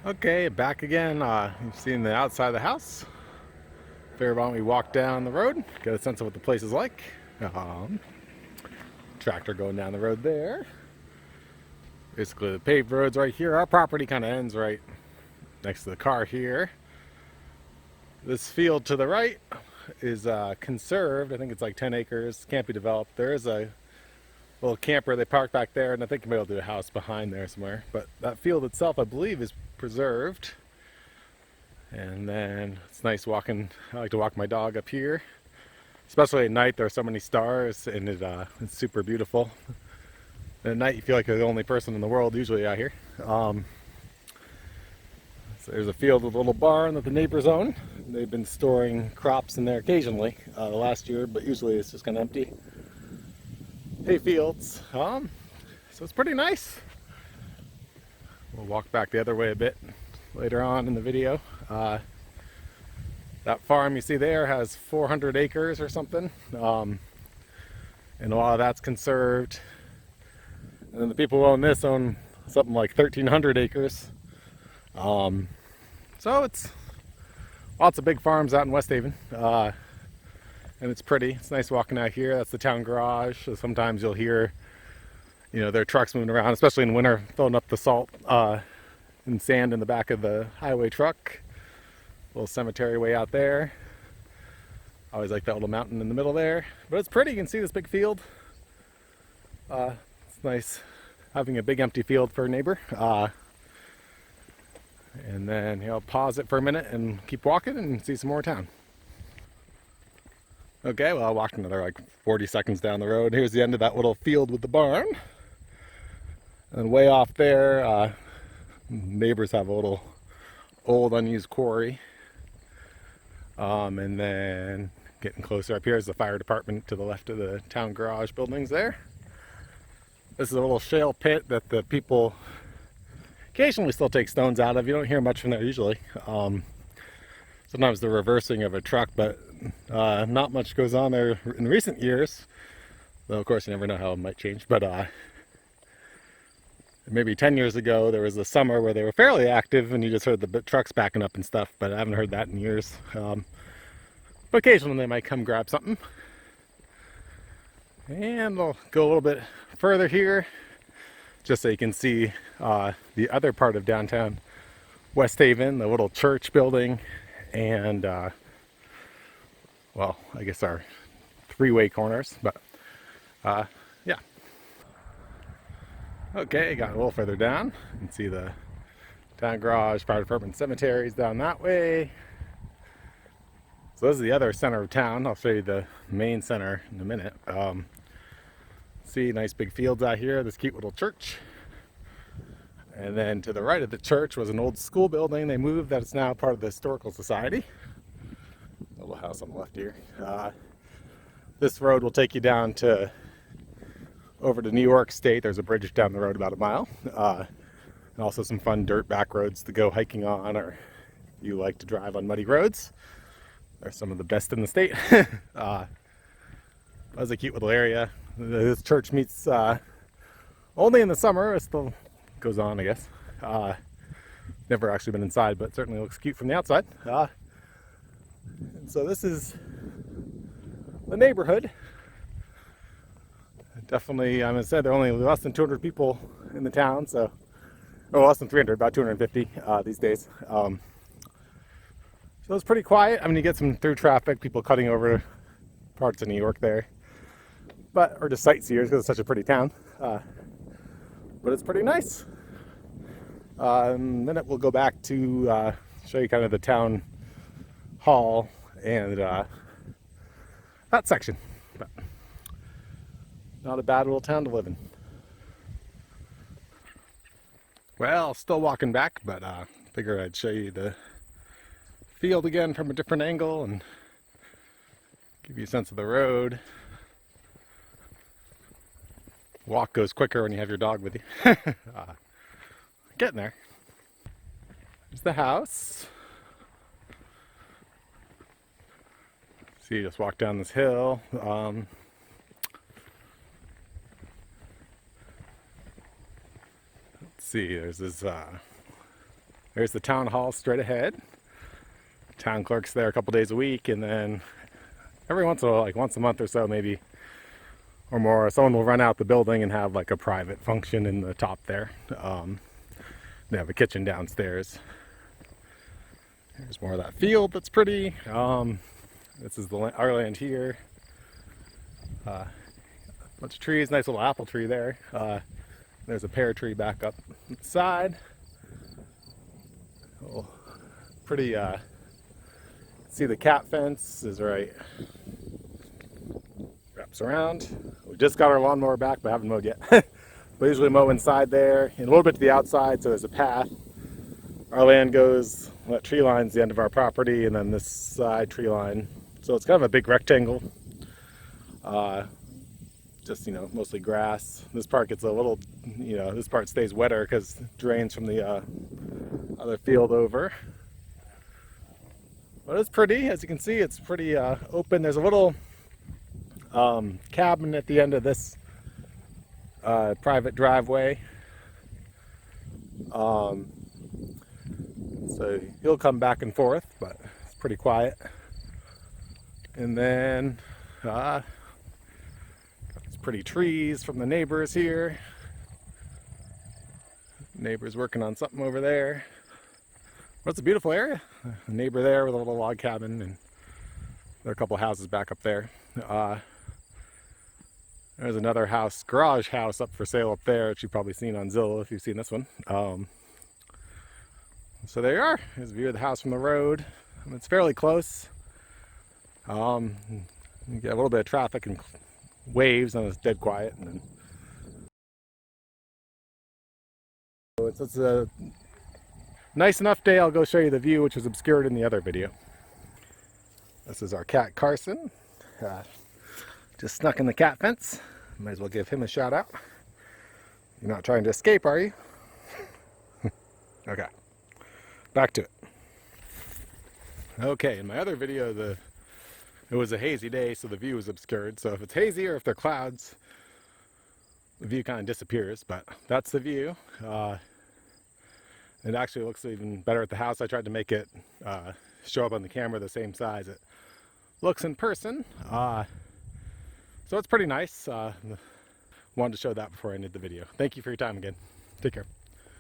Okay, back again. You've seen the outside of the house. Figure why don't we walk down the road, get a sense of what the place is like. Um, Tractor going down the road there. Basically, the paved road's right here. Our property kind of ends right next to the car here. This field to the right is conserved. I think it's like 10 acres. Can't be developed. There is a little camper they park back there, and I think you may be able to do a house behind there somewhere. But that field itself, I believe, is preserved. And then it's nice walking. I like to walk my dog up here, especially at night. There are so many stars, and it's super beautiful. And at night, you feel like you're the only person in the world usually out here. So there's a field with a little barn that the neighbors own. They've been storing crops in there occasionally last year, but usually it's just kind of empty hay fields. So it's pretty nice. We'll walk back the other way a bit later on in the video. That farm you see there has 400 acres or something, and a lot of that's conserved. And then the people who own this own something like 1,300 acres. So it's lots of big farms out in West Haven, and it's pretty. It's nice walking out here. That's the town garage. So sometimes you'll hear, their trucks moving around, especially in winter, filling up the salt and sand in the back of the highway truck. Little cemetery way out there. I always like that little mountain in the middle there. But it's pretty. You can see this big field. It's nice having a big empty field for a neighbor. And then pause it for a minute and keep walking and see some more town. Okay, well, I walked another like 40 seconds down the road. Here's the end of that little field with the barn. And way off there, neighbors have a little old unused quarry. And then getting closer up here is the fire department to the left of the town garage buildings there. This is a little shale pit that the people occasionally still take stones out of. You don't hear much from there usually. Sometimes the reversing of a truck, but not much goes on there in recent years. Though of course you never know how it might change. But maybe 10 years ago there was a summer where they were fairly active and you just heard the trucks backing up and stuff, but I haven't heard that in years. But occasionally they might come grab something. And I'll go a little bit further here just so you can see the other part of downtown West Haven, the little church building, and well, I guess our three-way corners, but yeah. Okay, got a little further down. You can see the town garage, fire department, cemeteries down that way. So this is the other center of town. I'll show you the main center in a minute. See, nice big fields out here, this cute little church. And then to the right of the church was an old school building. They moved, that it's now part of the Historical Society. A little house on the left here. This road will take you down to over to New York State. There's a bridge down the road about a mile. And also some fun dirt back roads to go hiking on, or if you like to drive on muddy roads. They're some of the best in the state. That's a cute little area. This church meets only in the summer. It still goes on, I guess. Never actually been inside, but certainly looks cute from the outside. And so this is the neighborhood. Definitely, I'm gonna say there are only less than 200 people in the town, so less than 300, about 250 these days. So it's pretty quiet. I mean, you get some through traffic, people cutting over parts of New York there, or just sightseers because it's such a pretty town. But it's pretty nice. Then we'll go back to show you kind of the town hall and that section. But not a bad little town to live in. Well, still walking back, but figured I'd show you the field again from a different angle and give you a sense of the road. Walk goes quicker when you have your dog with you. Getting there. There's the house. See, you just walk down this hill. Let's see, there's this There's the town hall straight ahead. Town clerk's there a couple days a week, and then every once in a while, like once a month or so maybe, or more, someone will run out the building and have like a private function in the top there. They have a kitchen downstairs. There's more of that field that's pretty. This is our land here. Bunch of trees, nice little apple tree there. There's a pear tree back up the side. Oh, pretty, see the cat fence is right, wraps around. We just got our lawnmower back, but haven't mowed yet. But usually mow inside there and a little bit to the outside, so there's a path. Our land goes, that tree line's the end of our property, and then this side tree line. So it's kind of a big rectangle. Just, mostly grass. This part gets a little, this part stays wetter because it drains from the other field over. But it's pretty, as you can see, it's pretty open. There's a little cabin at the end of this private driveway. So he'll come back and forth, but it's pretty quiet. And then got these pretty trees from the neighbors here. Neighbors working on something over there. Well, it's a beautiful area. A neighbor there with a little log cabin, and there are a couple houses back up there. There's another house, garage house up for sale up there, which you've probably seen on Zillow if you've seen this one. So there you are. Here's a view of the house from the road. It's fairly close. You get a little bit of traffic and waves, and it's dead quiet. And then so it's a nice enough day. I'll go show you the view, which was obscured in the other video. This is our cat Carson. Just snuck in the cat fence. Might as well give him a shout out. You're not trying to escape, are you? Okay. Back to it. Okay, in my other video, it was a hazy day, so the view was obscured. So if it's hazy or if there are clouds, the view kind of disappears, but that's the view. It actually looks even better at the house. I tried to make it show up on the camera the same size it looks in person. So it's pretty nice. Wanted to show that before I ended the video. Thank you for your time again. Take care.